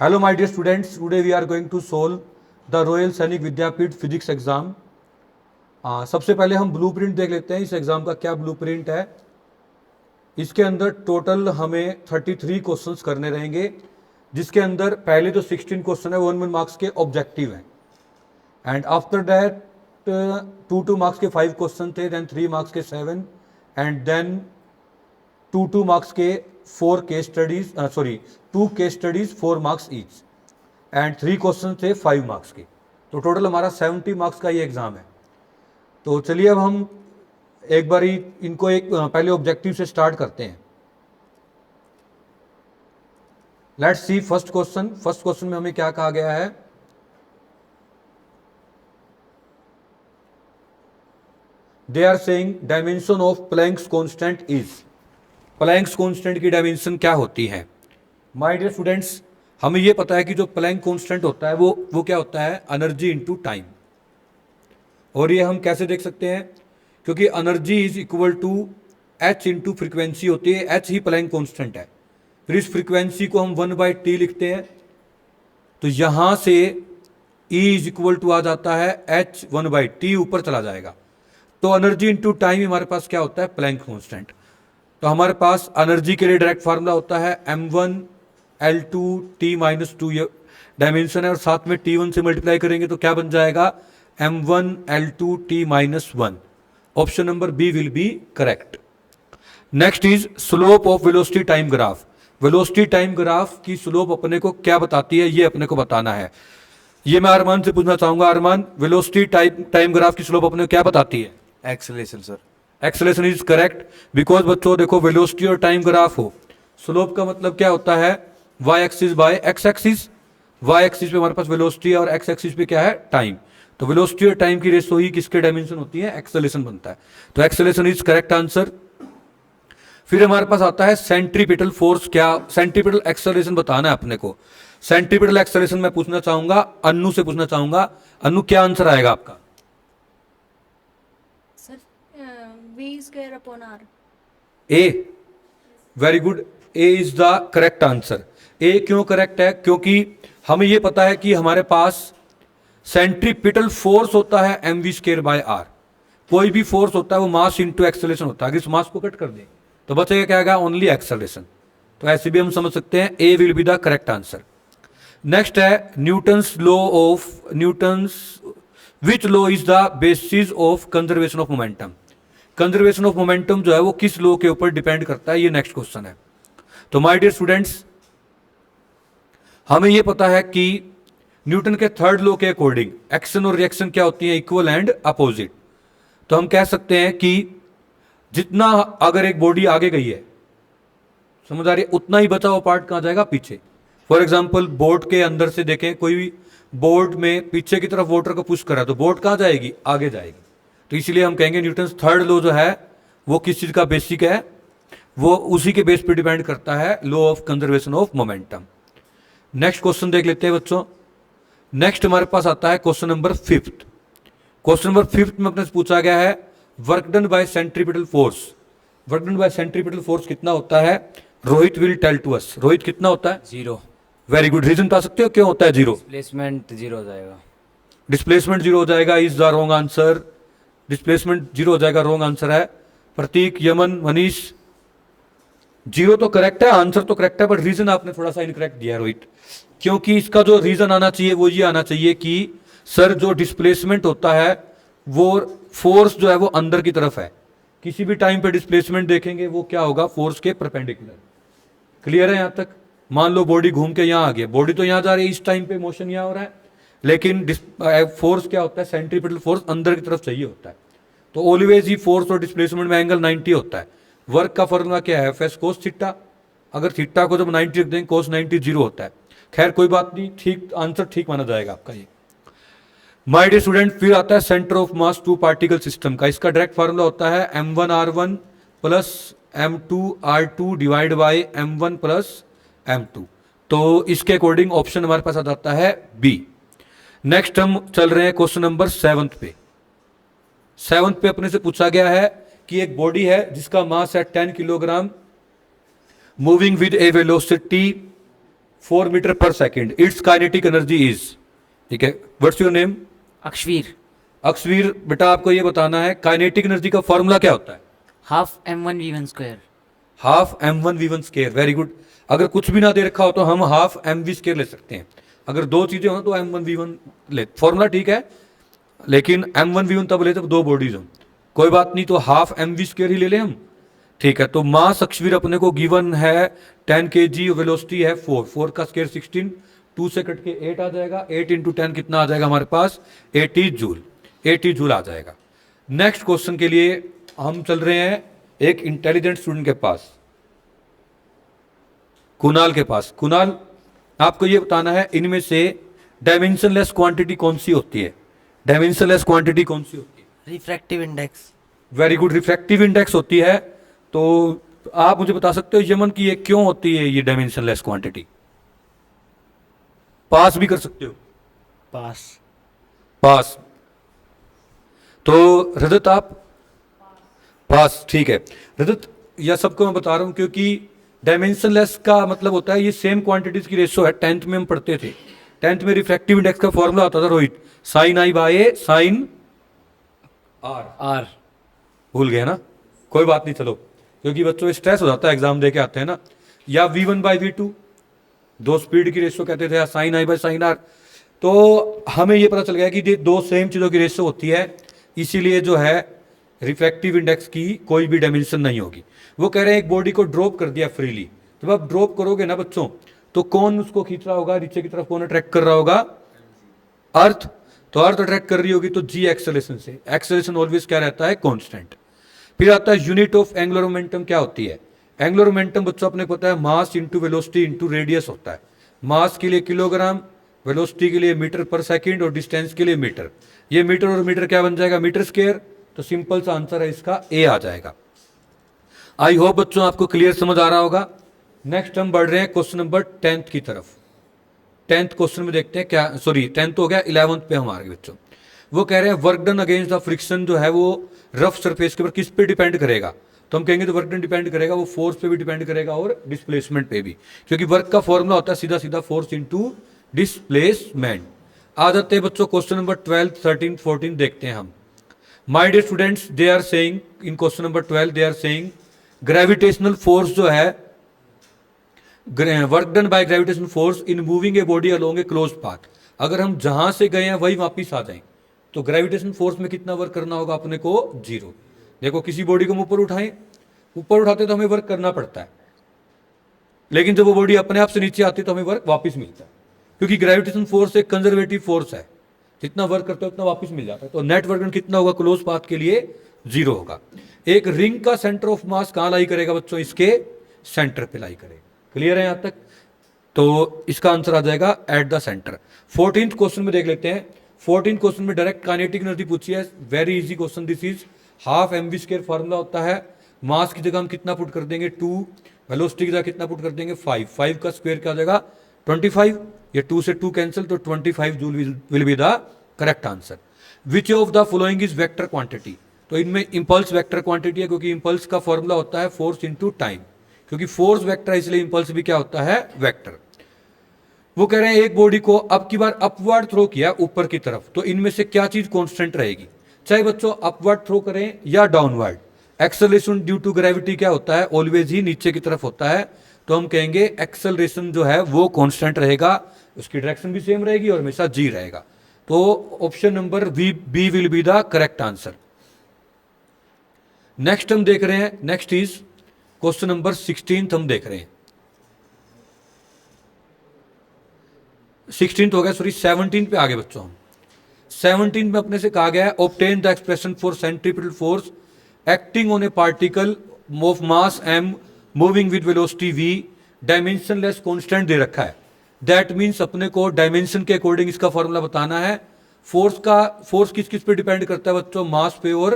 Hello my dear students, today we are going to solve the Royal सैनिक विद्यापीठ physics exam. सबसे पहले हम blueprint देख लेते हैं इस एग्जाम का क्या ब्लूप्रिंट है। इसके अंदर टोटल हमें 33 क्वेश्चंस करने रहेंगे, जिसके अंदर पहले जो 16 क्वेश्चन है वो 1 मार्क्स के ऑब्जेक्टिव हैं, एंड आफ्टर दैट 2 मार्क्स के 5 क्वेश्चन थे, देन 3 मार्क्स के 7, एंड देन 2 मार्क्स के 4 case studies, 2 case studies 4 marks each, and 3 question थे 5 मार्क्स के। तो टोटल हमारा 70 मार्क्स का ये एग्जाम है। तो चलिए अब हम एक बारी इनको एक पहले ऑब्जेक्टिव से स्टार्ट करते हैं। Let's see first question. First question में हमें क्या कहा गया है, they are saying dimension of Planck's constant is. Planck's constant की डायमेंशन क्या होती है? माय डियर स्टूडेंट्स, हमें यह पता है कि जो प्लैंक कांस्टेंट होता है वो क्या होता है, एनर्जी इनटू टाइम। और ये हम कैसे देख सकते हैं, क्योंकि energy is equal to H into frequency होती है। एच ही प्लैंक कांस्टेंट है। फिर इस फ्रिक्वेंसी को हम 1/t लिखते हैं, तो यहां से E इज इक्वल टू आ जाता है h 1/t, ऊपर चला जाएगा। तो एनर्जी इंटू टाइम हमारे पास क्या होता है, प्लैंक कांस्टेंट। तो हमारे पास एनर्जी के लिए डायरेक्ट फार्मूला होता है m1L2T-2, ये डायमेंशन है, और साथ में T1 से मल्टीप्लाई करेंगे तो क्या बन जाएगा, m1L2T-1। Option number B will be correct. Next is slope of velocity time graph. Velocity time graph की स्लोप अपने को क्या बताती है, ये अपने को बताना है। ये मैं अरमान से पूछना चाहूंगा, अरमान वेलोसिटी टाइम ग्राफ की स्लोप अपने को क्या बताती है? Acceleration sir. Acceleration is correct, because बच्चों देखो वेलोसिटी और टाइम ग्राफ हो, स्लोप का मतलब क्या होता है, y axis by x axis. y axis पे हमारे पास वेलोसिटी और x एक्सिस पे क्या है, टाइम। तो वेलोसिटी और टाइम की रेशो ही किसके डायमेंशन होती है, एक्सेलेरेशन बनता है। तो एक्सेलेरेशन इज करेक्ट आंसर। फिर हमारे पास आता है सेंट्रीपिटल फोर्स। क्या सेंट्रीपिटल एक्सेलरेशन बताना है अपने को। सेंट्रीपिटल एक्सेलरेशन मैं पूछना चाहूंगा, अन्नू से पूछना चाहूंगा। अन्नू क्या आंसर आएगा आपका? Sir v²/r। A, very good, A is the correct answer. A क्यों करेक्ट है, क्योंकि हमें यह पता है कि हमारे पास सेंट्रीपिटल फोर्स होता है mv²/r। कोई भी फोर्स होता है वो मास इंटू एक्सेलरेशन होता है। अगर इस मास को कट कर दें तो बचेगा क्या आएगा, ओनली एक्सेलरेशन। तो ऐसे भी हम समझ सकते हैं A will be the correct answer. Next है Newton's law of which law is the basis of conservation of momentum. Conservation of momentum जो है वो किस लॉ के ऊपर डिपेंड करता है, ये नेक्स्ट क्वेश्चन है। तो माय डियर स्टूडेंट्स, हमें यह पता है कि न्यूटन के थर्ड लॉ के अकॉर्डिंग एक्शन और रिएक्शन क्या होती है, इक्वल एंड अपोजिट। तो हम कह सकते हैं कि जितना अगर एक बॉडी आगे गई है, समझ आ रही है, उतना ही बचा हुआ पार्ट कहां जाएगा, पीछे। फॉर एग्जाम्पल बोट के अंदर से देखें, कोई भी बोट में पीछे की तरफ वाटर को पुश कर रहा है तो बोट कहां जाएगी, आगे जाएगी। तो इसलिए हम कहेंगे न्यूटन थर्ड लॉ जो है वो किस चीज का बेसिक है, वो उसी के बेस पे डिपेंड करता है, law of conservation of momentum. Next question देख लेते हैं बच्चों। नेक्स्ट हमारे पास आता है क्वेश्चन नंबर 5। क्वेश्चन नंबर 5 में अपने से पूछा गया है work done by centripetal force. Work done by centripetal force कितना होता है, Rohit will tell to us. Rohit कितना होता है? 0। वेरी गुड, रीजन बता सकते हो क्यों होता है 0? डिस्प्लेसमेंट 0 हो जाएगा। डिस्प्लेसमेंट 0 हो जाएगा, is the wrong answer. Displacement 0 हो जाएगा, रॉन्ग आंसर है। प्रतीक, यमन, मनीष, 0 तो करेक्ट है, आंसर तो करेक्ट है, बट रीजन आपने थोड़ा सा इनकरेक्ट दिया है रोहित। क्योंकि इसका जो रीजन आना चाहिए वो ये आना चाहिए कि सर जो डिस्प्लेसमेंट होता है वो फोर्स जो है वो अंदर की तरफ है। किसी भी टाइम पे डिस्प्लेसमेंट देखेंगे वो क्या होगा, फोर्स के परपेंडिकुलर। क्लियर है यहां तक? मान लो बॉडी घूम के यहां आ गया, बॉडी तो यहां जा रही है, इस टाइम पे मोशन यहां हो रहा है, लेकिन फोर्स क्या होता है, सेंट्रीपिटल फोर्स अंदर की तरफ चाहिए होता है। तो ऑलवेज ही फोर्स और डिस्प्लेसमेंट में एंगल 90 होता है। वर्क का फॉर्मूला क्या है, एफ एस कोस थीटा। अगर थीटा को जब 90 रख देंगे, कोस 90 0 होता है। खैर कोई बात नहीं, ठीक आंसर ठीक माना जाएगा आपका ये। माय डियर स्टूडेंट, फिर आता है centre of mass 2 particle system का। इसका डायरेक्ट फार्मूला होता है m1r1 plus m2r2 divide by m1 plus m2। तो इसके अकॉर्डिंग ऑप्शन हमारे पास आ जाता है बी। नेक्स्ट हम चल रहे हैं क्वेश्चन नंबर 7 पे। 7 पे अपने से पूछा गया है कि एक बॉडी है जिसका मास है 10 kilogram, moving with a velocity 4 metre पर second, its kinetic energy is, ठीक है, what's your name? Akshveer. Akshveer, बेटा आपको ये बताना है काइनेटिक एनर्जी का फॉर्मूला क्या होता है? Half m1v1 square. Half m1v1 square, very good. अगर कुछ भी ना दे रखा हो तो हम हाफ mv स्केयर ले सकते हैं। अगर दो चीजें हो तो m1v1 ले, फॉर्मूला ठीक है, लेकिन m1v1 तब ले जब दो बॉडीज हो। कोई बात नहीं, तो हाफ mv स्केयर ही ले लें हम, ठीक है। तो मास अक्षवीर अपने को गिवन है 10 kg, वेलोसिटी है 4, 4 का स्केयर 16, 2 से कट के 8 आ जाएगा, 8 इंटू 10 कितना आ जाएगा हमारे पास? 80 जूल, 80 जूल आ जाएगा। नेक्स्ट क्वेश्चन के लिए हम चल रहे हैं एक इंटेलिजेंट स्टूडेंट के पास, कुणाल के पास। कुणाल, आपको ये बताना है इनमें से डायमेंशनलेस क्वांटिटी कौन सी होती है? डायमेंशनलेस क्वांटिटी कौन सी होती है? Refractive index. Very good, refractive index होती है। तो आप मुझे बता सकते हो यमन की ये क्यों होती है ये डायमेंशनलेस क्वांटिटी? पास भी कर सकते हो, पास। पास। तो रजत आप पास, ठीक है। रजत, यह सबको मैं बता रहा हूं क्योंकि डायमेंशनलेस का मतलब होता है ये सेम क्वांटिटीज की रेशियो है। 10th में हम पढ़ते थे, 10th में रिफ्रैक्टिव इंडेक्स का फॉर्मूला होता था Rohit, sine I by sine R. R. भूल गए ना? कोई बात नहीं, चलो, क्योंकि बच्चों स्ट्रेस हो जाता है एग्जाम दे के आते हैं ना। या v1 बाई v2, दो स्पीड की रेशियो कहते थे, sine I by sine R. तो हमें ये पता चल गया कि ये दो सेम चीज़ों की रेशियो होती है, इसीलिए जो है रिफ्रैक्टिव इंडेक्स की कोई भी डायमेंशन नहीं होगी। वो कह रहे हैं एक बॉडी को ड्रॉप कर दिया फ्रीली, जब आप ड्रॉप करोगे ना बच्चों, तो कौन उसको खींच रहा होगा नीचे की तरफ? कौन अट्रैक्ट कर रहा होगा? अर्थ। तो अर्थ अट्रैक्ट कर रही होगी तो जी एक्सेलरेशन से, एक्सेलरेशन ऑलवेज क्या रहता है? कांस्टेंट। फिर आता है यूनिट ऑफ एंगुलर मोमेंटम, क्या होती है? एंगुलर मोमेंटम बच्चों अपने को पता है mass into velocity into radius होता है। मास के लिए किलोग्राम, वेलोसिटी के लिए मीटर पर सेकंड और डिस्टेंस के लिए मीटर। ये मीटर और मीटर क्या बन जाएगा? Meter square. तो सिंपल सा आंसर है इसका ए आ जाएगा। आई होप बच्चों आपको क्लियर समझ आ रहा होगा। नेक्स्ट हम बढ़ रहे हैं क्वेश्चन नंबर 10th की तरफ। 10th क्वेश्चन में देखते हैं क्या, सॉरी 10th हो गया, 11th पे हम आ गए बच्चों। वो कह रहे हैं work done against the friction जो है वो रफ सरफेस के ऊपर किस पे डिपेंड करेगा? तो हम कहेंगे तो वर्क डन डिपेंड करेगा, वो फोर्स पे भी डिपेंड करेगा और डिस्प्लेसमेंट पे भी, क्योंकि वर्क का फॉर्मूला होता है सीधा सीधा फोर्स इनटू डिस्प्लेसमेंट। आ जाते हैं बच्चों क्वेश्चन नंबर 12, 13, 14 देखते हैं हम। My dear students, they are saying in question number 12, they are saying gravitational force जो है, work done by gravitational force in moving a body along a close path. अगर हम जहां से गए हैं वही वापिस आ जाएं तो ग्रेविटेशन फोर्स में कितना वर्क करना होगा अपने को? 0। देखो किसी बॉडी को हम ऊपर उठाएं, ऊपर उठाते तो हमें वर्क करना पड़ता है, लेकिन जब वो बॉडी अपने आप से नीचे आती है तो हमें वर्क वापस मिलता है, क्योंकि ग्रेविटेशन फोर्स एक कंजर्वेटिव फोर्स है, जितना वर्क करते हो उतना वापस मिल जाता है। तो नेट वर्क कितना होगा क्लोज पाथ के लिए? 0 होगा। एक रिंग का सेंटर ऑफ मास कहां लाई करेगा बच्चों? इसके सेंटर पे लाई करेगा। क्लियर है यहां तक? तो इसका आंसर आ जाएगा at the centre. 14th question में देख लेते हैं। 14th क्वेश्चन में डायरेक्ट काइनेटिक एनर्जी पूछी है, very easy question this is. Half mv square formula होता है, मास की जगह हम कितना पुट कर देंगे? 2, वेलोसिटी की जगह कितना पुट कर देंगे? 5, 5 का स्क्वायर क्या आ जाएगा? 25। ये 2 से 2 कैंसिल, तो 25 joule will be the correct answer. Which of the following is vector quantity? तो इनमें इंपल्स वेक्टर क्वांटिटी है, क्योंकि इंपल्स का फॉर्मूला होता है फोर्स इंटू टाइम, क्योंकि फोर्स वेक्टर है इसलिए इंपल्स भी क्या होता है? वेक्टर। वो कह रहे हैं एक बॉडी को अब की बार अपवर्ड थ्रो किया ऊपर की तरफ, तो इनमें से क्या चीज कांस्टेंट रहेगी? चाहे बच्चों अपवर्ड थ्रो करें या downward, acceleration due to gravity क्या होता है? ऑलवेज ही नीचे की तरफ होता है। तो हम कहेंगे एक्सेलरेशन जो है वो कांस्टेंट रहेगा, उसकी डायरेक्शन भी सेम रहेगी और हमेशा जी रहेगा। तो option number B will be the correct answer. Next हम देख रहे हैं, नेक्स्ट इज क्वेश्चन नंबर 16 हम देख रहे हैं। 16 हो गया, सॉरी 17 पे आगे बच्चों। हम 17 में अपने से कहा गया है obtain the expression for centripetal force acting on a particle of mass m moving with velocity v, dimensionless constant दे रखा है। दैट मींस अपने को डायमेंशन के अकॉर्डिंग इसका फॉर्मूला बताना है। फोर्स किस किस पे डिपेंड करता है बच्चों? मास पे और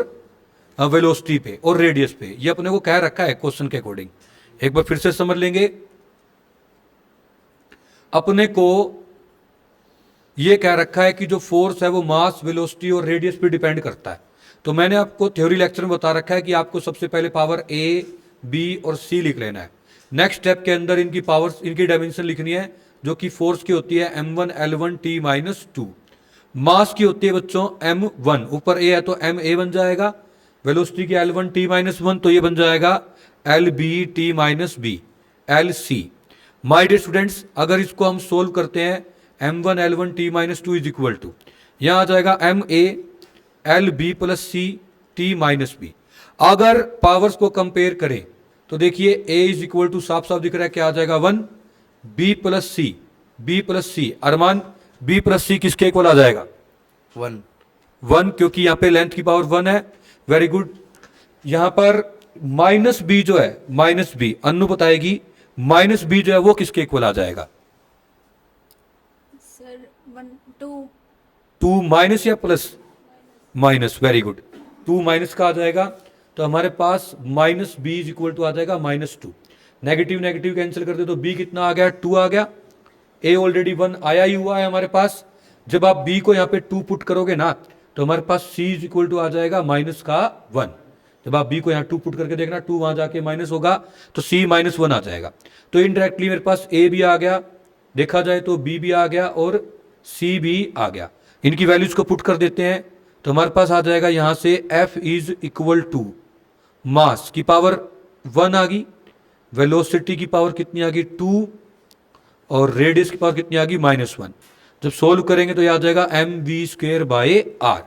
वेलोसिटी पे और रेडियस पे। ये अपने को कह रखा है क्वेश्चन के अकॉर्डिंग। एक बार फिर से समझ लेंगे। अपने को ये कह रखा है कि जो फोर्स है वो मास, वेलोसिटी और रेडियस पे डिपेंड करता है। तो मैंने आपको थ्योरी लेक्चर में बता रखा है कि आपको सबसे पहले पावर A, B और C लिख लेना है। नेक्स्ट स्टेप के अंदर इनकी पावर्स, इनकी डायमेंशन लिखनी है। जो कि फोर्स की होती है m1 L1 T माइनस 2। मास की होती है बच्चों m1, ऊपर a है तो ma बन जाएगा, वेलोसिटी की L1 T माइनस 1 तो ये बन जाएगा LB T minus B LC। My dear students, अगर इसको हम सोल्व करते हैं m1 L1 T minus 2 is equal to, यहाँ आ जाएगा ma LB plus C T minus B. अगर पावर्स को कंपेयर करें तो देखिए a इज इक्वल टू साफ साफ दिख रहा है, क्या आ जाएगा 1 b प्लस सी। अरमान b प्लस सी किसके इक्वल आ जाएगा? 1, क्योंकि यहाँ पे लेंथ की पावर 1 है। Very good. यहां पर माइनस बी जो है, माइनस बी अन्नू बताएगी, माइनस बी जो है वो किसके इक्वल आ जाएगा? सर 1 2 2 माइनस या plus? Minus. Very good. 2 minus का आ जाएगा तो हमारे पास minus b is equal to आ जाएगा -2। नेगेटिव नेगेटिव कैंसिल कर दे तो b कितना आ गया? 2 आ गया। a ऑलरेडी 1 आया ही हुआ है हमारे पास। जब आप b को यहाँ पे 2 पुट करोगे ना तो हमारे पास c इज इक्वल टू आ जाएगा -1। जब आप b को यहाँ 2 पुट करके देखना, 2 वहां जाके माइनस होगा तो c -1 आ जाएगा। तो इनडायरेक्टली मेरे पास a भी आ गया, देखा जाए तो b भी आ गया और c भी आ गया। इनकी वैल्यूज को पुट कर देते हैं तो हमारे पास आ जाएगा यहां से f is equal to mass की पावर 1 आ गई, वेलोसिटी की पावर कितनी आ गई 2, और रेडियस की पावर कितनी आ गई -1। जब सोल्व करेंगे तो यह आ जाएगा mv²/r।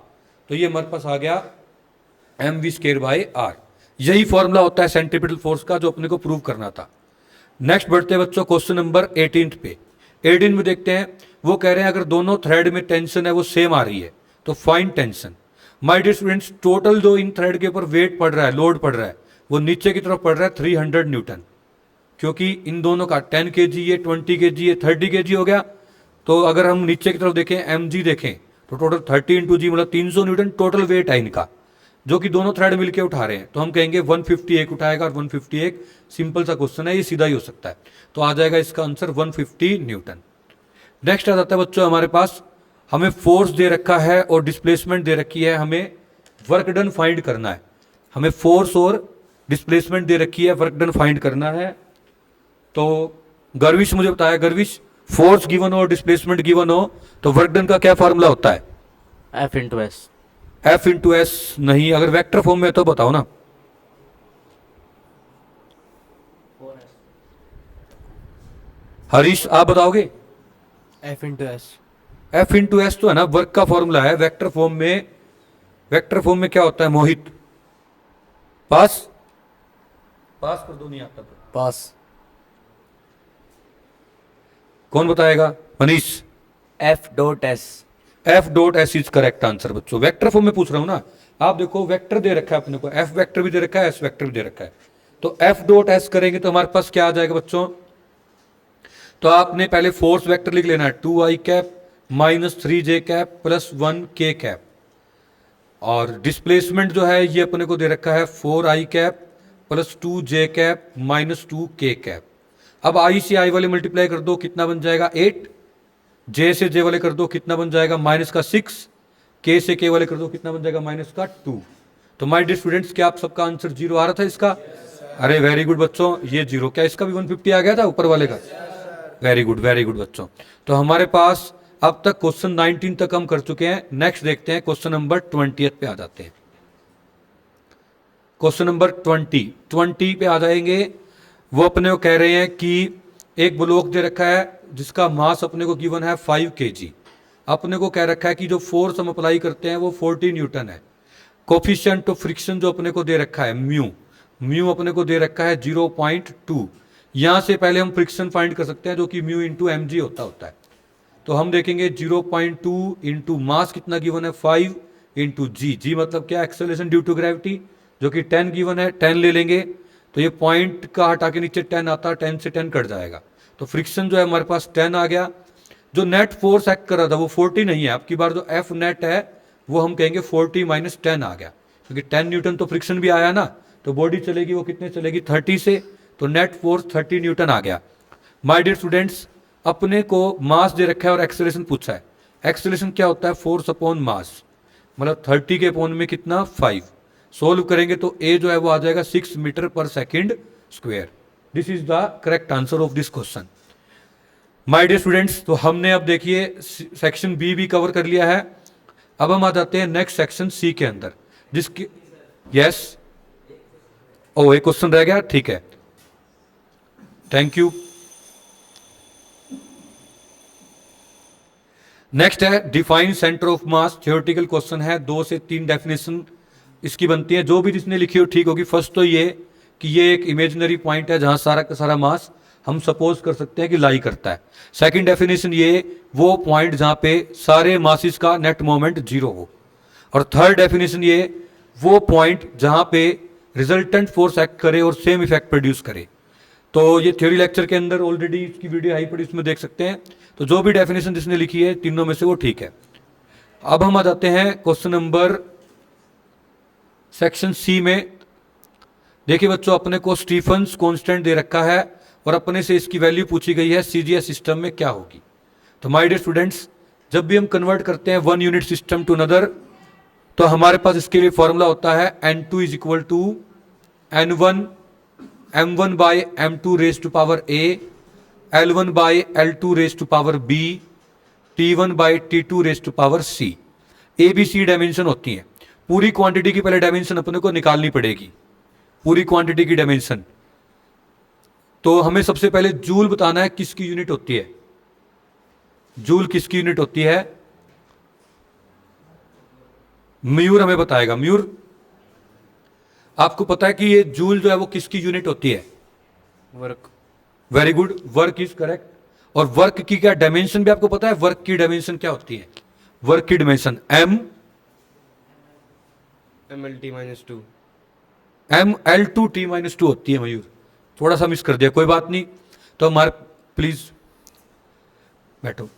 तो ये हमारे पास आ गया mv²/r। यही फॉर्मूला होता है सेंट्रीपिटल फोर्स का जो अपने को प्रूव करना था। नेक्स्ट बढ़ते हैं बच्चों क्वेश्चन नंबर 18 पे। 18 में देखते हैं, वो कह रहे हैं अगर दोनों थ्रेड में टेंशन है वो सेम आ रही है तो find tension. My dear students, total जो इन थ्रेड के ऊपर वेट पड़ रहा है, लोड पड़ रहा है, वो नीचे की तरफ पड़ रहा है 300 न्यूटन, क्योंकि इन दोनों का 10 kg ये 20 kg ये 30 kg हो गया। तो अगर हम नीचे की तरफ देखें mg देखें तो टोटल 30 × g मतलब 300 न्यूटन टोटल वेट है इनका, जो कि दोनों थ्रेड मिलके उठा रहे हैं। तो हम कहेंगे 151 उठाएगा और 151, सिंपल सा क्वेश्चन है, ये सीधा ही हो सकता है। तो आ जाएगा इसका आंसर 150 न्यूटन। नेक्स्ट आ जाता है बच्चों हमारे पास, हमें फोर्स दे रखा है और डिस्प्लेसमेंट दे रखी है, हमें वर्क डन फाइंड करना है। हमें फोर्स और डिस्प्लेसमेंट दे रखी है, वर्क डन फाइंड करना है। तो गर्विश मुझे बताया, गर्विश फोर्स गिवन हो डिस्प्लेसमेंट गिवन हो तो वर्क डन का क्या फार्मूला होता है? F into S। F into S नहीं, अगर वेक्टर फॉर्म में तो बताओ ना। हरीश आप बताओगे? F into S। F into S तो है ना वर्क का फॉर्मूला है। वेक्टर फॉर्म में, वेक्टर फॉर्म में क्या होता है मोहित? पास पास कर दो, नहीं आता तो पास। कौन बताएगा? Manish. F dot S। F dot S is correct answer बच्चों। वेक्टर फॉर्म में पूछ रहा हूं ना, आप देखो वेक्टर दे रखा है अपने को, F वेक्टर भी दे रखा है, एस वेक्टर भी दे रखा है। तो F डॉट एस करेंगे तो हमारे पास क्या आ जाएगा बच्चों? तो आपने पहले फोर्स वेक्टर लिख लेना है 2i cap -3j cap plus 1k cap, और डिस्प्लेसमेंट जो है ये अपने को दे रखा है 4i cap plus 2j cap -2k cap. अब i से i वाले मल्टीप्लाई कर दो, कितना बन जाएगा 8, j से j वाले कर दो, कितना बन जाएगा -6, k से k वाले कर दो, कितना बन जाएगा -2। तो माय डियर स्टूडेंट्स, क्या आप सबका आंसर 0 आ रहा था इसका? अरे वेरी गुड बच्चों, ये 0, क्या इसका भी 150 आ गया था ऊपर वाले का? वेरी गुड बच्चों। तो हमारे पास अब तक क्वेश्चन 19 तक हम कर चुके हैं। नेक्स्ट देखते हैं क्वेश्चन नंबर 20 पे आ जाते हैं। क्वेश्चन नंबर 20 पे आ जाएंगे। वो अपने को कह रहे हैं कि एक ब्लॉक दे रखा है जिसका मास अपने को गिवन है 5 kg। अपने को कह रखा है कि जो फोर्स हम अप्लाई करते हैं वो 40 न्यूटन है। कोफिशिएंट ऑफ फ्रिक्शन जो अपने को दे रखा है म्यू अपने को दे रखा है 0.2। यहां से पहले हम फ्रिक्शन फाइंड कर सकते हैं जो कि म्यू इंटू एम जी होता है। तो हम देखेंगे 0.2 इंटू मास कितना गिवन है 5 इंटू जी मतलब क्या? एक्सेलरेशन ड्यू टू ग्रेविटी, जो कि 10 गिवन है, 10 ले लेंगे तो ये पॉइंट का हटा के नीचे 10 आता, 10 से 10 कट जाएगा। तो फ्रिक्शन जो है हमारे पास 10 आ गया। जो नेट फोर्स एक्ट कर रहा था वो 40 नहीं है, आपकी बार जो एफ नेट है वो हम कहेंगे 40 - 10 आ गया, क्योंकि 10 न्यूटन तो फ्रिक्शन भी आया ना। तो बॉडी चलेगी वो कितने चलेगी 30 से, तो नेट फोर्स 30 न्यूटन आ गया। माय डियर स्टूडेंट्स, अपने को मास दे रखा है और एक्सेलरेशन पूछा है। एक्सेलरेशन क्या होता है? फोर्स अपॉन मास, मतलब 30 के अपॉन में कितना 5। सोल्व करेंगे तो ए जो है वो आ जाएगा 6 मीटर पर second square. This is the correct answer of this question. My dear students, तो हमने अब देखिए सेक्शन बी भी कवर कर लिया है। अब हम आ जाते हैं नेक्स्ट सेक्शन सी के अंदर, जिसके यस ओ एक क्वेश्चन रह गया, ठीक है, थैंक यू। नेक्स्ट है define centre of mass, theoretical question है, 2 से 3 डेफिनेशन इसकी बनती है, जो भी जिसने लिखी हो ठीक होगी। फर्स्ट तो ये कि ये एक इमेजिनरी पॉइंट है जहां सारा का सारा मास हम सपोज कर सकते हैं कि लाई करता है। सेकंड डेफिनेशन ये वो पॉइंट जहां पे सारे मासिस का नेट मोमेंट जीरो हो। और थर्ड डेफिनेशन ये वो पॉइंट जहां पे रिजल्टेंट फोर्स एक्ट करे और सेम इफेक्ट प्रोड्यूस करे। तो ये थ्योरी लेक्चर के अंदर ऑलरेडी इसकी वीडियो आई पड़ी, इसमें देख सकते हैं। तो जो भी डेफिनेशन जिसने लिखी है तीनों में से वो ठीक है। अब हम आ जाते हैं क्वेश्चन नंबर सेक्शन सी में। देखिए बच्चों, अपने को स्टीफन्स कांस्टेंट दे रखा है और अपने से इसकी वैल्यू पूछी गई है सीजीएस सिस्टम में क्या होगी। तो माय डियर स्टूडेंट्स, जब भी हम कन्वर्ट करते हैं one unit system to another, तो हमारे पास इसके लिए फॉर्मूला होता है N2 is equal to N1 M1 by M2 raise to power A, L1 by L2 raise to power B, T1 by T2 raise to power C। ABC dimension होती हैं। पूरी क्वांटिटी की पहले डायमेंशन अपने को निकालनी पड़ेगी, पूरी क्वांटिटी की डायमेंशन। तो हमें सबसे पहले जूल बताना है किसकी यूनिट होती है, जूल किसकी यूनिट होती है। म्यूर हमें बताएगा, म्यूर आपको पता है कि ये जूल जो है वो किसकी यूनिट होती है। Work. Very good, work is correct. और वर्क की क्या डायमेंशन भी आपको पता है, वर्क की डायमेंशन क्या होती है, वर्क की डायमेंशन MLT-2। ML2T-2 होती है मयूर, थोड़ा सा मिस कर दिया, कोई बात नहीं। तो हमारे प्लीज बैठो,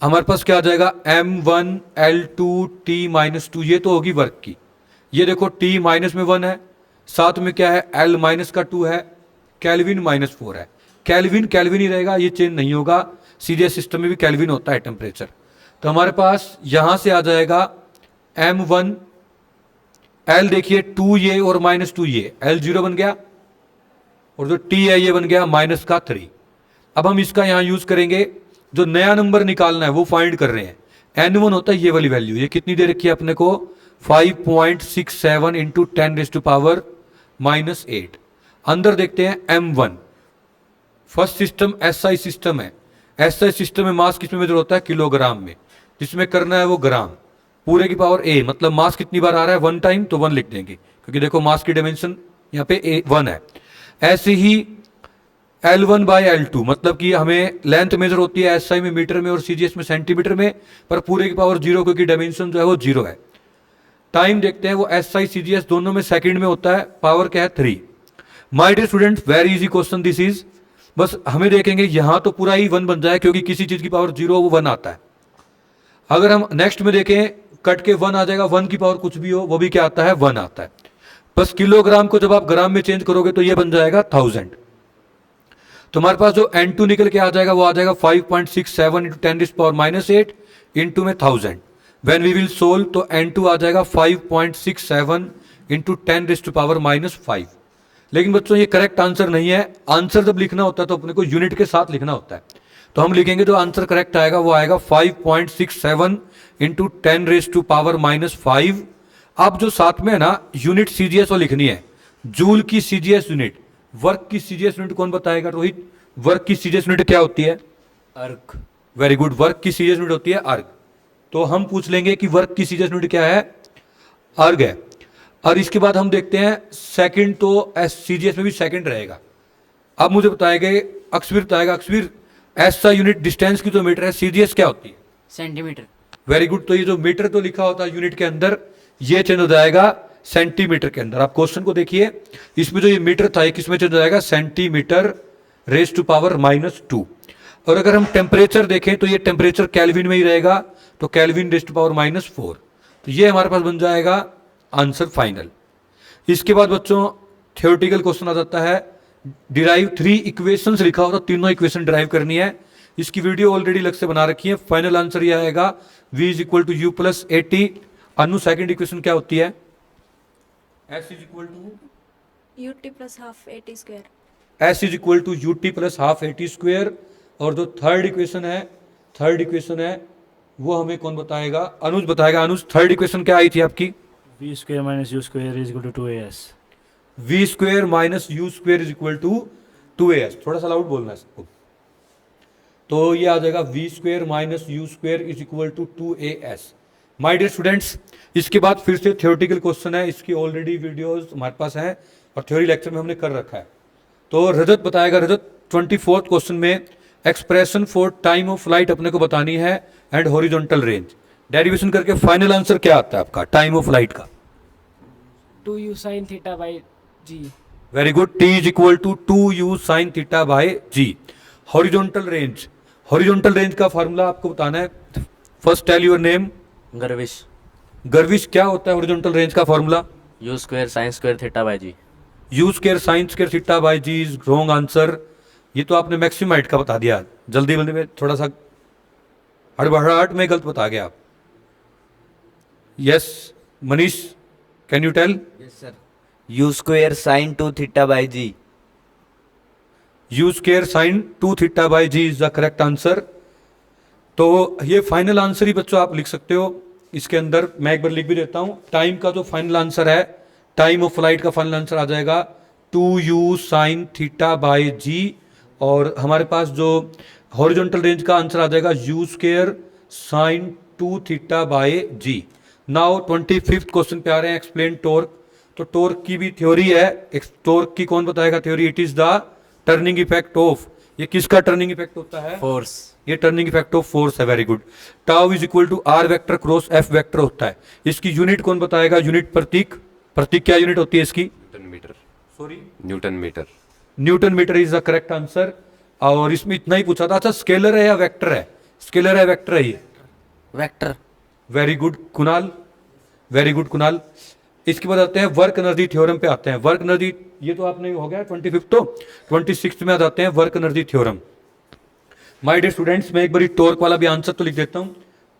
हमारे पास क्या आ जाएगा M1L2T-2, ये तो होगी वर्क की। ये देखो T माइनस में 1 है, साथ में क्या है L माइनस का 2 है, केल्विन माइनस 4 है। केल्विन केल्विन ही रहेगा, ये चेंज नहीं होगा। सीरियस सिस्टम में भी केल्विन होता है टेम्परेचर। तो हमारे पास यहां से आ जाएगा M1 L, देखिए 2 ये और -2 ये, L 0 बन गया और जो T है ये बन गया -3। अब हम इसका यहां यूज करेंगे, जो नया नंबर निकालना है वो फाइंड कर रहे हैं। N1 होता है ये वाली वैल्यू, ये कितनी दे रखी है अपने को 5.67 इंटू 10⁻⁻8। अंदर देखते हैं M1, first system SI system है। SI सिस्टम में मास किसमें मेजर होता है, किलोग्राम में, जिसमें करना है वो ग्राम, पूरे की पावर A। मतलब मास कितनी बार आ रहा है 1 टाइम, तो 1 लिख देंगे, क्योंकि देखो मास की डायमेंशन यहाँ पे 1 है। ऐसे ही L1 बाई L2, मतलब कि हमें लेंथ मेजर होती है SI में मीटर में और CGS में सेंटीमीटर में, पर पूरे की पावर 0, क्योंकि डायमेंशन जो है वो 0 है। टाइम देखते हैं, वो SI CGS दोनों में सेकंड में होता है, पावर क्या है 3। My dear students, very easy question this is. बस हमें देखेंगे यहां तो पूरा ही 1 बन जाए, क्योंकि किसी चीज की पावर 0 वो 1 आता है। अगर हम नेक्स्ट में देखें, कट के 1 आ जाएगा, 1 की पावर कुछ भी हो वो भी क्या आता है 1 आता है। बस किलोग्राम को जब आप ग्राम में चेंज करोगे तो ये बन जाएगा 1000। तो हमारे पास जो N2 निकल के आ जाएगा वो आ जाएगा 5.67 इंटू 10⁻⁻8 इंटू में 1000। व्हेन वी विल सोल्व तो N2 आ जाएगा 5.67 इंटू 10⁻⁻5। लेकिन बच्चों ये करेक्ट आंसर नहीं है। आंसर जब लिखना होता है तो अपने को यूनिट के साथ लिखना होता है। तो हम लिखेंगे जो आंसर करेक्ट आएगा वो आएगा 5.67 इंटू 10⁻⁻5। अब जो साथ में है ना यूनिट CGS वो लिखनी है, जूल की CGS यूनिट। वर्क की CGS यूनिट कौन बताएगा रोहित, वर्क की CGS यूनिट क्या होती है, अर्क। वेरी गुड, वर्क की CGS यूनिट होती है अर्ग। तो हम पूछ लेंगे कि वर्क की CGS यूनिट क्या है, अर्ग है। और इसके बाद हम देखते हैं सेकंड, तो CGS में भी सेकंड रहेगा। अब मुझे बताएगा अक्सवीर बताएगा, अक्सवीर SI यूनिट डिस्टेंस की जो मीटर है, CGS क्या होती है, सेंटीमीटर। Very good. तो ये जो मीटर तो लिखा होता है यूनिट के अंदर, ये चेंज हो जाएगा सेंटीमीटर के अंदर। आप क्वेश्चन को देखिए, इसमें जो ये मीटर था ये किसमें चेंज हो जाएगा, सेंटीमीटर रेज टू पावर -2। और अगर हम टेम्परेचर देखें तो ये टेम्परेचर केल्विन में ही रहेगा, तो केल्विन रेज टू पावर -4। तो ये हमारे पास बन जाएगा आंसर फाइनल। इसके बाद बच्चों थ्योरेटिकल क्वेश्चन आ जाता है, डिराइव 3 इक्वेशंस लिखा होता है, तीनों इक्वेशन डिराइव करनी है। इसकी वीडियो ऑलरेडी अलग से बना रखी है। फाइनल आंसर ये आएगा V is equal to U plus 80। अनु सेकंड इक्वेशन क्या होती है, S is equal to UT plus half AT square. S is equal to UT plus half AT square. और जो थर्ड इक्वेशन है वो हमें कौन बताएगा? अनुज बताएगा। अनुज, थर्ड इक्वेशन क्या आई थी आपकी? V square minus U square is equal to 2AS. v square minus U square is equal to 2as। थोड़ा सा लाउड बोलना है सबको। तो ये आ जाएगा v square minus U square is equal to 2as। My dear students, इसके बाद फिर से थ्योरेटिकल क्वेश्चन है। इसकी ऑलरेडी वीडियोस हमारे पास हैं और थ्योरी लेक्चर में हमने कर रखा है। तो रजत बताएगा। रजत 24th क्वेश्चन में expression for time of flight अपने को बतानी है एंड हॉरिजॉन्टल रेंज। डेरिवेशन करके फाइनल आंसर क्या आता है आपका टाइम ऑफ फ्लाइट का? 2u sin theta by g. Very good. t is equal to 2u sine theta by g। Horizontal range का फार्मूला आपको बताना है। First tell your name. Garvish. Garvish, क्या होता है हॉरिजॉन्टल रेंज का formula? U square sine square theta by g. U square sine square theta by ji is wrong answer. ये तो आपने मैक्सिमम हाइट का बता दिया। जल्दी में थोड़ा सा हड़बड़ाहट में गलत बता गया आप। Yes Manish, can you tell? Yes, sir. U square sin 2 theta by g. U square sine 2 theta by ji is the correct answer. तो ये फाइनल आंसर ही बच्चों आप लिख सकते हो। इसके अंदर मैं एक बार लिख भी देता हूं। टाइम का जो फाइनल आंसर है, टाइम ऑफ फ्लाइट का फाइनल आंसर आ जाएगा 2u साइन थीटा बाय जी। और हमारे पास जो हॉरिजॉन्टल रेंज का आंसर आ जाएगा u square sine 2 theta by g. Now 25th question पे आ रहे हैं, एक्सप्लेन टॉर्क। तो टॉर्क की भी थ्योरी है। टॉर्क की कौन बताएगा theory? It is the turning effect of. ये किसका टर्निंग इफेक्ट होता है? फोर्स। ये टर्निंग इफेक्ट ऑफ फोर्स है। Very good. Tau is equal to r vector cross f vector होता है। इसकी यूनिट कौन बताएगा? यूनिट प्रतीक। प्रतीक क्या यूनिट होती है इसकी? Newton metre. Sorry, newton metre. Newton metre is the correct answer. और इसमें इतना ही पूछा था। अच्छा, स्केलर है या वेक्टर है? स्केलर है वेक्टर है ये? Vector. Very good Kunal, very good Kunal. इसके बाद आते हैं वर्क एनर्जी थ्योरम पे आते हैं। वर्क एनर्जी ये तो आपने हो गया 25th। तो 26th में आ जाते हैं work energy theorem. My dear students, मैं एक बार टॉर्क वाला भी आंसर तो लिख देता हूं।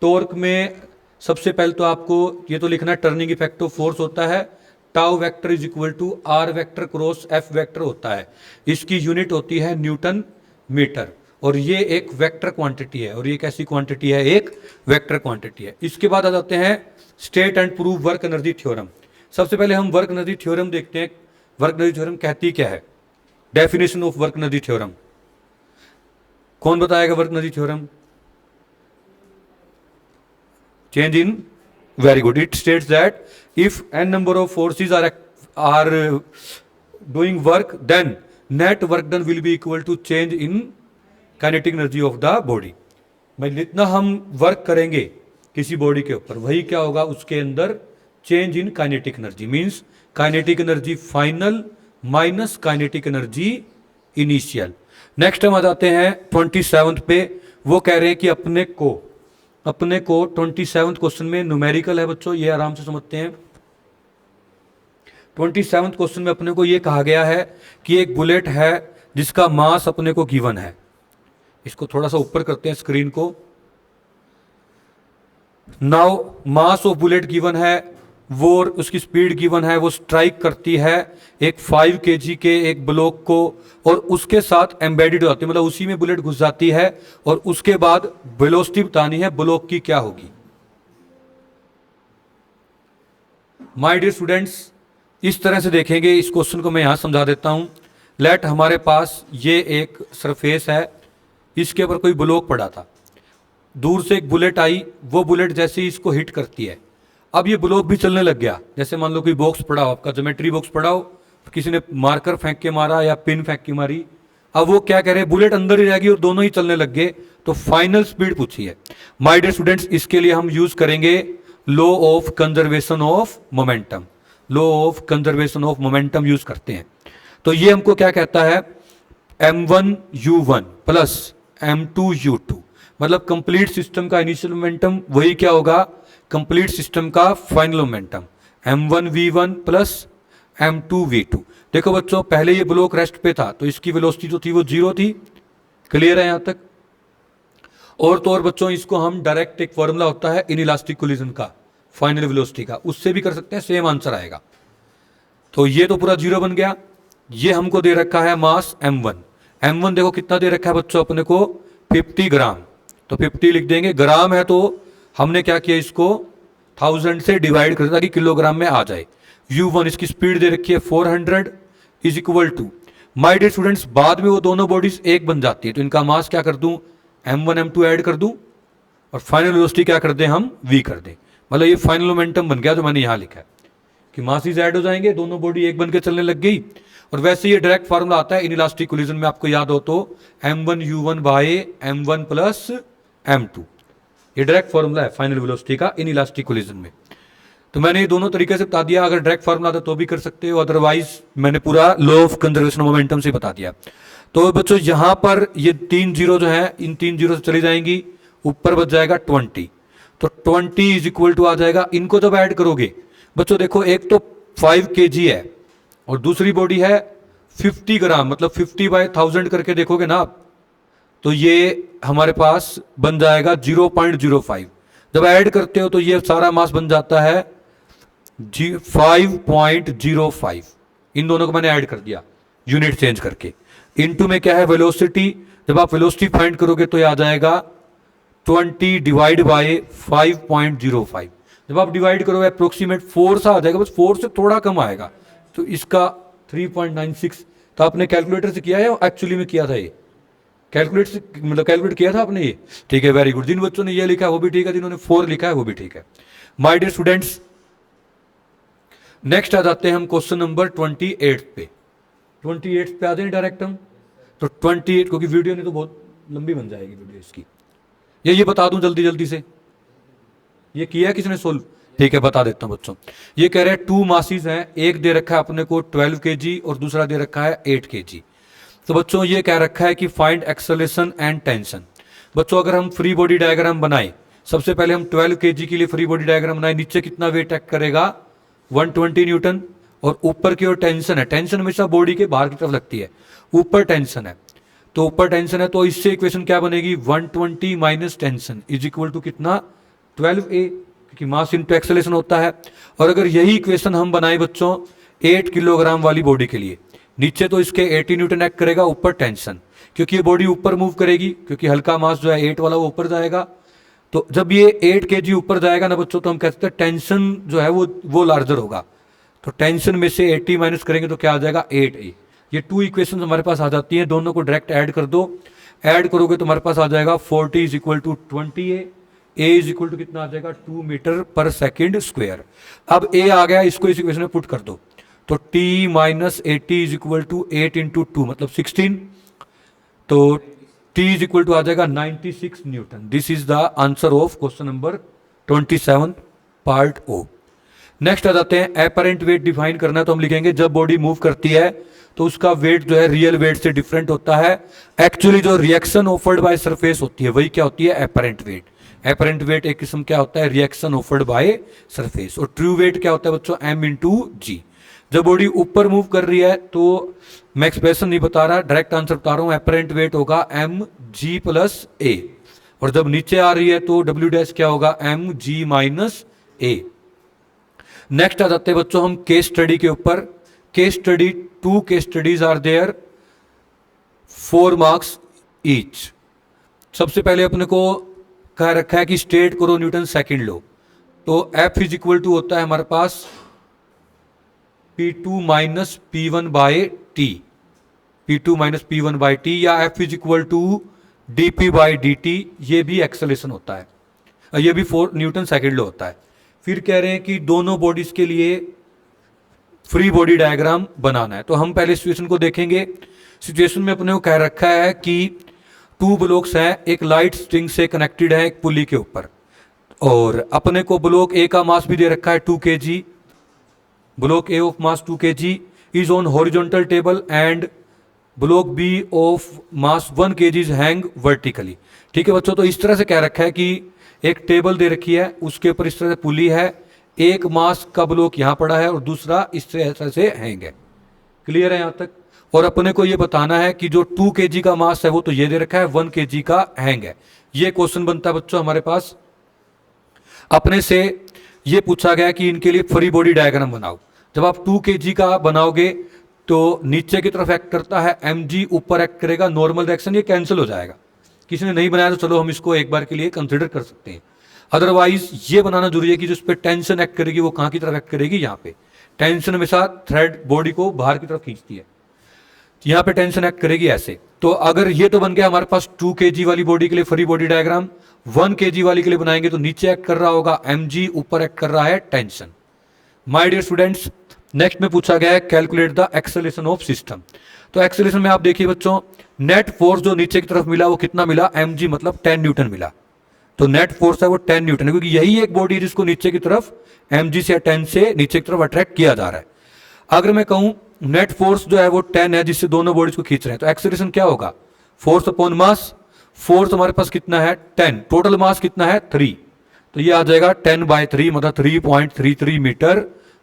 टॉर्क में सबसे पहले तो आपको ये तो लिखना है टर्निंग इफेक्ट ऑफ फोर्स होता है। Tau vector is equal to r vector cross f vector होता है। इसकी यूनिट होती है न्यूटन मीटर। और ये एक वेक्टर क्वांटिटी है। और ये कैसी क्वांटिटी है? एक वेक्टर क्वांटिटी है। इसके बाद आ जाते हैं state and prove work energy theorem. सबसे पहले हम वर्क एनर्जी थ्योरम देखते हैं। वर्क एनर्जी थ्योरम कहती क्या है? Definition of work energy theorem कौन बताएगा? Work energy theorem change in, very good. It states that if n number of forces are doing work, then net work done will be equal to change in kinetic energy of the body. मतलब जितना हम work करेंगे किसी body के ऊपर, वही क्या होगा उसके अंदर? Change in kinetic energy. Means kinetic energy final minus kinetic energy initial. Next हम आ जाते हैं 27th पे। वो कह रहे हैं कि अपने को 27th क्वेश्चन में न्यूमेरिकल है बच्चों, ये आराम से समझते हैं। 27th क्वेश्चन में अपने को ये कहा गया है कि एक बुलेट है जिसका मास अपने को गिवन है। इसको थोड़ा सा ऊपर करते हैं स्क्रीन को। Now mass of bullet given है, वो उसकी स्पीड गिवन है, वो स्ट्राइक करती है एक 5 kg के एक ब्लॉक को और उसके साथ एम्बेडेड हो जाती है, मतलब उसी में बुलेट घुस जाती है। और उसके बाद वेलोसिटी बतानी है ब्लॉक की क्या होगी। माय डियर स्टूडेंट्स, इस तरह से देखेंगे। इस क्वेश्चन को मैं यहां समझा देता हूं। लेट हमारे पास ये एक सरफेस है, इसके ऊपर कोई ब्लॉक पड़ा था। दूर से एक बुलेट आई, वो बुलेट जैसे ही इसको हिट करती है, अब ये ब्लॉक भी चलने लग गया। जैसे मान लो कोई बॉक्स पड़ा हो, आपका ज्योमेट्री बॉक्स पड़ा हो, किसी ने मार्कर फेंक के मारा या पिन फेंक के मारी, अब वो क्या कह रहे हैं? बुलेट अंदर ही रहेगी और दोनों ही चलने लग गए। तो फाइनल स्पीड पूछी है। माय डियर स्टूडेंट्स, इसके लिए हम यूज करेंगे law of conservation of momentum. Law of conservation of momentum use करते हैं। तो ये हमको क्या कहता है? m1u1 प्लस m2u2, मतलब कंप्लीट सिस्टम का इनिशियल मोमेंटम वही क्या होगा? कंप्लीट सिस्टम का final momentum m1v1 plus m2v2। देखो बच्चों, पहले ये ब्लॉक रेस्ट पे था तो इसकी वेलोसिटी जो थी वो 0 थी। क्लियर है यहां तक? और तो और बच्चों, इसको हम डायरेक्ट एक फॉर्मूला होता है इनइलास्टिक कोलिजन का, फाइनल वेलोसिटी का, उससे भी कर सकते हैं, सेम आंसर आएगा। तो ये तो पूरा 0 बन गया। ये हमको दे रखा है मास m1। m1 देखो कितना दे रखा है बच्चों अपने को? 50 ग्राम, तो 50 लिख देंगे, ग्राम है तो हमने क्या किया, इसको 1000 से डिवाइड कर दिया ताकि किलोग्राम में आ जाए। u1 इसकी स्पीड दे रखी है 400 is equal to, my dear students बाद में वो दोनों बॉडीज एक बन जाती है, तो इनका मास क्या कर दूं, m1 m2 ऐड कर दूं और फाइनल वेलोसिटी क्या कर दें हम, v कर दें। मतलब ये फाइनल मोमेंटम बन गया जो मैंने यहां लिखा है कि मासेस ऐड हो जाएंगे, दोनों बॉडी एक बन के चलने लग गई। और वैसे ये डायरेक्ट फार्मूला आता है इनइलास्टिक कोलिजन में, आपको याद हो तो m1 u1 bye m1 plus m2, ये डायरेक्ट फार्मूला है फाइनल वेलोसिटी का इनइलास्टिक कोलिजन में। तो मैंने ये दोनों तरीके से बता दिया, अगर डायरेक्ट फार्मूला आता तो भी कर सकते हो, अदरवाइज मैंने पूरा law of conservation of momentum से बता दिया। तो बच्चों यहां पर ये 3 जीरो जो है, इन 3 जीरो से चली जाएंगी, ऊपर बच जाएगा 20, तो 20 इज इक्वल टू आ जाएगा, इनको जब ऐड करोगे बच्चों देखो एक तो 5 kg है और दूसरी बॉडी है 50 ग्राम, मतलब 50 बाय 1000 करके देखोगे ना आप, तो ये हमारे पास बन जाएगा 0.05। जब ऐड करते हो तो ये सारा मास बन जाता है 5.05। इन दोनों को मैंने ऐड कर दिया यूनिट चेंज करके। इनटू में क्या है, वेलोसिटी, जब आप वेलोसिटी फाइंड करोगे तो ये आ जाएगा 20 डिवाइड बाय 5.05। जब आप डिवाइड करोगे अप्रोक्सीमेट 4 सा आ जाएगा, बस 4 से थोड़ा कम आएगा, तो इसका 3.96। तो आपने कैलकुलेटर से किया है या एक्चुअली में किया था, ये कैलकुलेट से मतलब कैलकुलेट किया था आपने ये, ठीक है, वेरी गुड। जिन बच्चों ने ये लिखा है वो भी ठीक है, जिन्होंने 4 लिखा है वो भी ठीक है। माय डियर स्टूडेंट्स नेक्स्ट आ जाते हैं हम क्वेश्चन नंबर 28 पे। 28 पे आ जाए डायरेक्ट हम, तो 28, क्योंकि वीडियो नहीं तो बहुत लंबी बन जाएगी वीडियो इसकी, ये बता दूं जल्दी जल्दी से, ये किया है किसने सोल्व, ठीक है बता देता हूं बच्चों। ये कह रहे हैं 2 मासेस हैं, एक दे रखा है अपने को 12 kg और दूसरा दे रखा है 8 kg। तो बच्चों ये कह रखा है कि फाइंड एक्सेलरेशन एंड टेंशन। बच्चों अगर हम फ्री बॉडी डायग्राम बनाए, सबसे पहले हम 12 kg के लिए फ्री बॉडी डायग्राम बनाए, नीचे कितना वेट एक्ट करेगा 120 न्यूटन, और ऊपर की ओर टेंशन है, टेंशन हमेशा बॉडी के बाहर की तरफ लगती है, ऊपर टेंशन है, तो ऊपर टेंशन है, तो इससे इक्वेशन क्या बनेगी 120 minus tension is equal to कितना 12a, क्योंकि मास इनटू एक्सेलरेशन होता है। और अगर यही इक्वेशन हम बनाए बच्चों 8 किलोग्राम वाली बॉडी के लिए, नीचे तो इसके 80 न्यूटन एक्ट करेगा, ऊपर टेंशन, क्योंकि ये बॉडी ऊपर मूव करेगी, क्योंकि हल्का मास जो है 8 वाला वो ऊपर जाएगा। तो जब ये 8 kg ऊपर जाएगा ना बच्चों, तो हम कहते हैं टेंशन जो है वो लार्जर होगा, तो टेंशन में से 80 माइनस करेंगे तो क्या आ जाएगा 8a। ये 2 इक्वेशन हमारे पास आ जाती हैं, दोनों को डायरेक्ट ऐड कर दो, ऐड करोगे तो हमारे पास आ जाएगा 40 is equal to 20a, a is equal to कितना आ जाएगा 2 मीटर पर सेकेंड स्क्वायर। अब a आ गया, इसको इस इक्वेशन में पुट कर दो, तो t minus 80 is equal to 8 into 2 मतलब 16, तो t इज इक्वल टू आ जाएगा 96 newton. This is the answer of question number 27 part O. Next आ जाते हैं एपरेंट वेट डिफाइन करना है, तो हम लिखेंगे जब बॉडी मूव करती है तो उसका वेट जो है रियल वेट से डिफरेंट होता है। एक्चुअली जो रिएक्शन ऑफर्ड बाय सरफेस होती है वही क्या होती है, एपरेंट वेट। एपरेंट वेट एक किस्म क्या होता है, रिएक्शन ऑफर्ड बाय सरफेस। और ट्रू वेट क्या होता है बच्चों, m इंटू जी। जब बॉडी ऊपर मूव कर रही है तो मैं एक्सप्रेशन नहीं बता रहा, डायरेक्ट आंसर बता रहा हूं, एपरेंट वेट होगा mg प्लस ए, और जब नीचे आ रही है तो w डैश क्या होगा mg माइनस ए। नेक्स्ट आ जाते हैं बच्चों हम केस स्टडी के ऊपर। Case study 2 case studies are there, 4 marks each. सबसे पहले अपने को कह रखा है कि स्टेट करो न्यूटन सेकंड लॉ, तो F इज इक्वल टू होता है हमारे पास P2 minus P1 by t, P2 minus P1 by t, या F is equal to dP by dt, ये भी एक्सेलरेशन होता है, ये भी 4 न्यूटन सेकंड लॉ होता है। फिर कह रहे हैं कि दोनों बॉडीज के लिए फ्री बॉडी डायग्राम बनाना है, तो हम पहले सिचुएशन को देखेंगे। सिचुएशन में अपने को कह रखा है कि 2 ब्लॉक्स हैं, एक लाइट स्ट्रिंग से कनेक्टेड है एक पुली के ऊपर, और अपने को ब्लॉक ए का मास भी दे रखा है 2 kg। Block a of mass 2 kg is on horizontal table and block b of mass 1 kg is hang vertically. ठीक है बच्चों, तो इस तरह से कह रखा है कि एक टेबल दे रखी है, उसके ऊपर इस तरह से पुली है, एक मास का ब्लॉक यहां पड़ा है और दूसरा इस तरह से हैंग है। क्लियर है यहां तक? और अपने को ये बताना है कि जो 2 kg का मास है वो तो ये दे रखा है, 1 kg का हैंग है। ये क्वेश्चन बनता है बच्चों हमारे पास। अपने से ये पूछा गया कि इनके लिए फ्री बॉडी डायग्राम बनाओ। जब आप 2 kg का बनाओगे तो नीचे की तरफ एक्ट करता है mg, ऊपर एक्ट करेगा नॉर्मल डायरेक्शन, ये कैंसिल हो जाएगा। किसी ने नहीं बनाया तो चलो हम इसको एक बार के लिए कंसिडर कर सकते हैं। अदरवाइज ये बनाना जरूरी है कि जिस पे टेंशन एक्ट करेगी वो कहाँ की तरफ एक्ट करेगी, यहाँ पे। टेंशन हमेशा थ्रेड बॉडी को बाहर की तरफ खींचती है, यहाँ पे टेंशन एक्ट करेगी ऐसे। तो अगर ये तो बन गया हमारे पास 2 kg वाली बॉडी के लिए फ्री बॉडी डायग्राम। 1 kg वाली के लिए बनाएंगे तो नीचे एक्ट कर रहा होगा mg, ऊपर एक्ट कर रहा है tension. My dear students, next में पूछा गया है calculate the acceleration of system. तो एक्सेलरेशन में आप देखिए बच्चों, नेट फोर्स जो नीचे की तरफ मिला वो कितना मिला, mg मतलब 10 न्यूटन मिला। तो नेट फोर्स है वो 10 न्यूटन है, क्योंकि यही एक बॉडी है जिसको नीचे की तरफ mg से 10 से नीचे की तरफ अट्रैक्ट किया जा रहा है। अगर मैं कहूं नेट फोर्स जो है वो 10 है जिससे दोनों बॉडीज को खींच रहे हैं, तो एक्सेलरेशन क्या होगा, फोर्स अपॉन मास। फोर्स हमारे पास कितना है 10, टोटल मास कितना है 3, तो ये आ जाएगा 10/3 मतलब 3.33 मीटर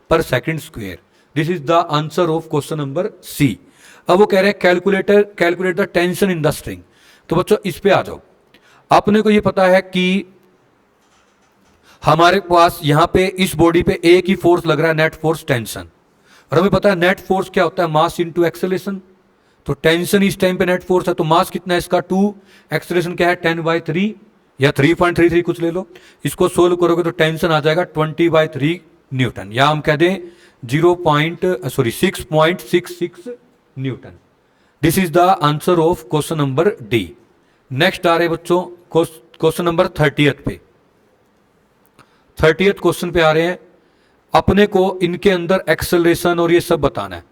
पर second square. This is the answer of question number c. अब वो कह रहे हैं calculate the tension in the string. तो बच्चों इस पे आ जाओ। अपने को ये पता है कि हमारे पास यहां पे इस बॉडी पे एक ही फोर्स लग रहा है, नेट फोर्स टेंशन। और हमें पता है नेट फोर्स क्या होता है, मास इनटू एक्सेलरेशन। तो टेंशन इस टाइम पे नेट फोर्स है, तो मास कितना है इसका 2, एक्सेलरेशन क्या है 10/3 या 3.33 कुछ ले लो। इसको सोल्व करोगे तो टेंशन आ जाएगा 20/3 न्यूटन, या हम कह दें 6.66 newton. This is the answer of question number D. Next आ रहे बच्चों क्वेश्चन नंबर 30th पे। 30th क्वेश्चन पे आ रहे हैं, अपने को इनके अंदर एक्सेलरेशन और ये सब बताना है।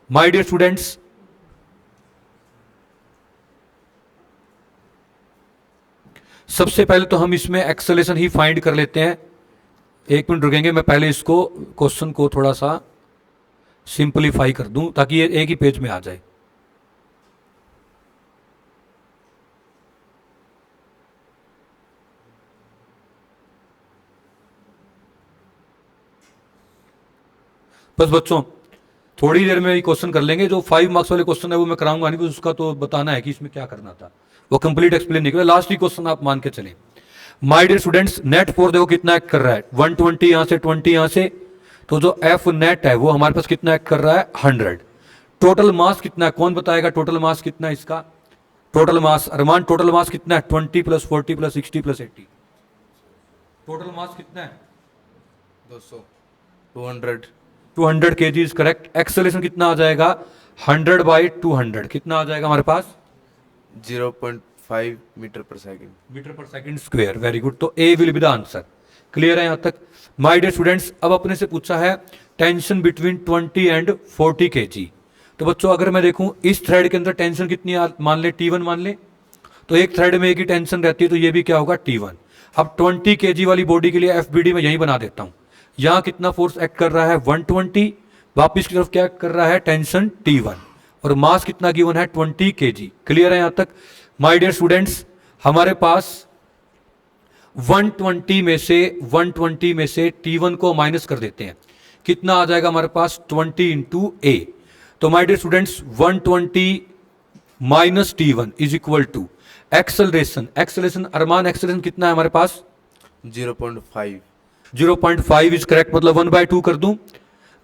माय डियर स्टूडेंट्स, सबसे पहले तो हम इसमें एक्सेलरेशन ही फाइंड कर लेते हैं। 1 मिनट रुकेंगे, मैं पहले इसको क्वेश्चन को थोड़ा सा सिंपलीफाई कर दूं ताकि ये एक ही पेज में आ जाए। बस बच्चों थोड़ी देर में ये क्वेश्चन कर लेंगे। जो 5 मार्क्स वाले क्वेश्चन है वो मैं कराऊंगा नहीं, उसका तो बताना है कि इसमें क्या करना था, वो कंप्लीट एक्सप्लेन नहीं किया। लास्ट ही क्वेश्चन आप मान के चलें। My dear students, net force देखो कितना एक्ट कर रहा है, 120 यहां से 20 यहां से, तो जो एफ नेट है वो हमारे पास कितना एक्ट कर रहा है 100। टोटल मास कितना है, कौन बताएगा टोटल मास कितना है इसका, टोटल मास अरमान टोटल मास कितना है 20 + 40 + 60 + 80, टोटल मास कितना है 200 kg इज करेक्ट। एक्सेलरेशन कितना आ जाएगा 100/200, कितना आ जाएगा हमारे पास 0.5 मीटर पर सेकंड स्क्वायर। वेरी गुड, तो A will be the answer. Clear है यहां तक। माय डियर स्टूडेंट्स, अब अपने से पूछा है टेंशन बिटवीन 20 एंड 40 kg। तो बच्चों अगर मैं देखूं इस थ्रेड के अंदर टेंशन कितनी मान ले T1 मान ले, तो एक थ्रेड में एक ही टेंशन रहती है, तो ये भी क्या होगा T1। अब 20 kg वाली बॉडी के लिए FBD में यही बना देता हूं। यहां कितना फोर्स एक्ट कर रहा है 120, वापिस की तरफ क्या एक्ट कर रहा है टेंशन T1, और मास कितना गिवन है 20 kg। क्लियर है यहां तक। माय डियर स्टूडेंट्स, हमारे पास 120 में से T1 को माइनस कर देते हैं, कितना आ जाएगा हमारे पास 20 × A। तो my dear students 120 - T1 is equal to acceleration अरमान एक्सेलरेशन कितना है हमारे पास 0.5 इज करेक्ट, मतलब 1/2 कर दूं।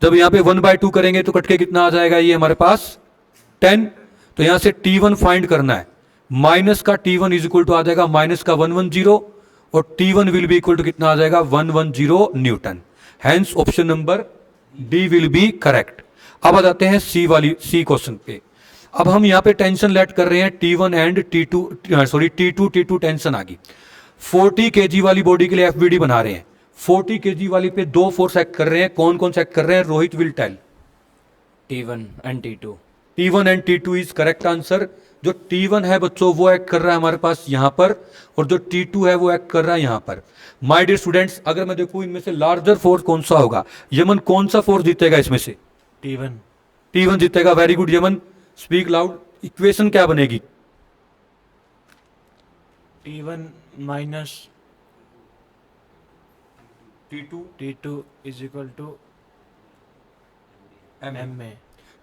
जब यहां पे 1/2 करेंगे तो कटके कितना आ जाएगा ये हमारे पास 10। तो यहां से T1 फाइंड करना है, माइनस का T1 इज इक्वल टू आ जाएगा माइनस का 110, और T1 will be equal to कितना आ जाएगा 110 newton. Hence option number d will be correct. अब आ जाते हैं सी क्वेश्चन पे। अब हम यहां पे टेंशन लेट कर रहे हैं T1 एंड T2 टेंशन आ गई। 40 kg वाली बॉडी के लिए FBD बना रहे हैं। 40 kg वाली पे 2 फोर्स एक्ट कर रहे हैं, कौन कौन से एक्ट कर रहे हैं, Rohit will tell. T1 and T2 T1 and T2 is correct answer. जो T1 है बच्चों वो एक्ट कर रहा है हमारे पास यहां पर, और जो T2 है वो एक्ट कर रहा है यहां पर। माय डियर स्टूडेंट्स, अगर मैं देखूं इनमें से लार्जर फोर्स कौन सा होगा, यमन कौन सा फोर्स जीतेगा इसमें से, T1 जीतेगा। Very good Yemen, speak loud. Equation क्या बनेगी, T1 minus T2 is equal to MA.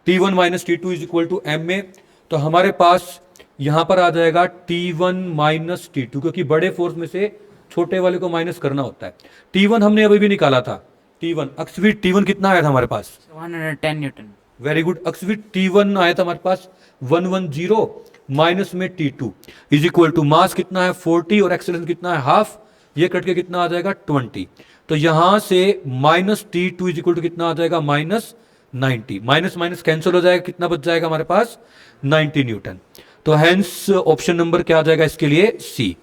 T1 - T2 is equal to MA। तो हमारे पास यहां पर आ जाएगा T1 - T2, क्योंकि बड़े फोर्स में से छोटे वाले को माइनस करना होता है। T1 हमने अभी भी निकाला था, T1 कितना आया था हमारे पास 110 न्यूटन वेरी गुड अक्षवित T1 आया था हमारे पास 110 माइनस में T2 इज इक्वल टू मास कितना है 40 और एक्सेलरेशन कितना है हाफ, ये कट के कितना आ जाएगा 20। तो यहां से minus T2 is equal to कितना आ जाएगा माइनस 90, माइनस माइनस कैंसिल हो जाएगा, कितना बच जाएगा हमारे पास 90 न्यूटन। तो हेंस ऑप्शन नंबर क्या आ जाएगा इसके लिए सी।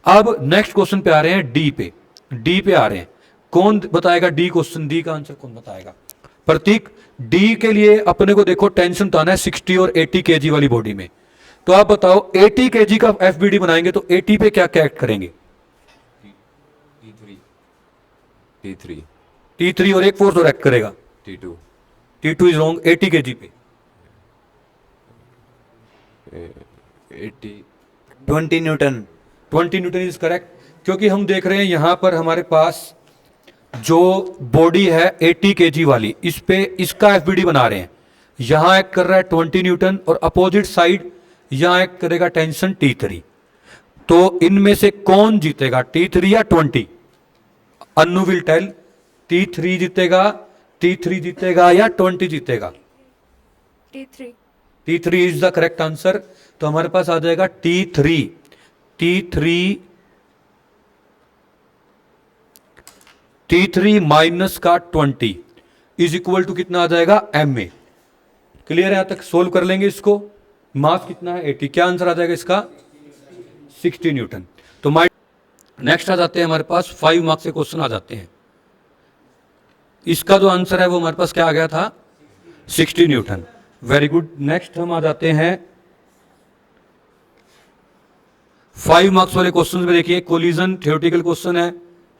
अब नेक्स्ट क्वेश्चन पे आ रहे हैं डी पे, डी पे आ रहे हैं, कौन बताएगा डी क्वेश्चन, डी का आंसर कौन बताएगा? प्रतीक, डी के लिए अपने को देखो टेंशन उठाना है 60 और 80 केजी वाली बॉडी में, तो आप बताओ 80 केजी का एफबीडी बनाएंगे तो 80 पे क्या क्या एक्ट करेंगे? T3 और एक फोर्स और एक्ट करेगा T2 इज रॉन्ग। 80 केजी पे 20 न्यूटन। 20 न्यूटन इज करेक्ट, क्योंकि हम देख रहे हैं यहां पर हमारे पास जो बॉडी है 80 केजी वाली, इस पे इसका एफबीडी बना रहे हैं, यहां एक्ट कर रहा है 20 न्यूटन और अपोजिट साइड यहां एक्ट करेगा टेंशन T3। तो इनमें से कौन जीतेगा, T3 या 20? अन्नू विल टेल, T3 जीतेगा या 20 जीतेगा? T3 T3 is the correct answer. तो हमारे पास आ जाएगा T3 माइनस का 20 इज इक्वल टू कितना आ जाएगा MA। क्लियर है? यहां तक सोल्व कर लेंगे इसको। मास कितना है 80, क्या आंसर आ जाएगा इसका 60 न्यूटन। तो नेक्स्ट आ जाते हैं हमारे पास 5 मार्क्स के क्वेश्चन आ जाते हैं। इसका जो आंसर है वो हमारे पास क्या आ गया था 60 न्यूटन। Very good. नेक्स्ट हम आ जाते हैं 5 मार्क्स वाले क्वेश्चन में। देखिए कोलिजन थ्योरेटिकल क्वेश्चन है,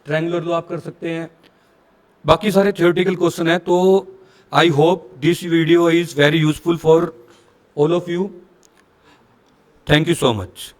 ट्रायंगुलर लॉ आप कर सकते हैं, बाकी सारे थ्योरेटिकल क्वेश्चन है। तो I hope this video is very useful for all of you. Thank you so much.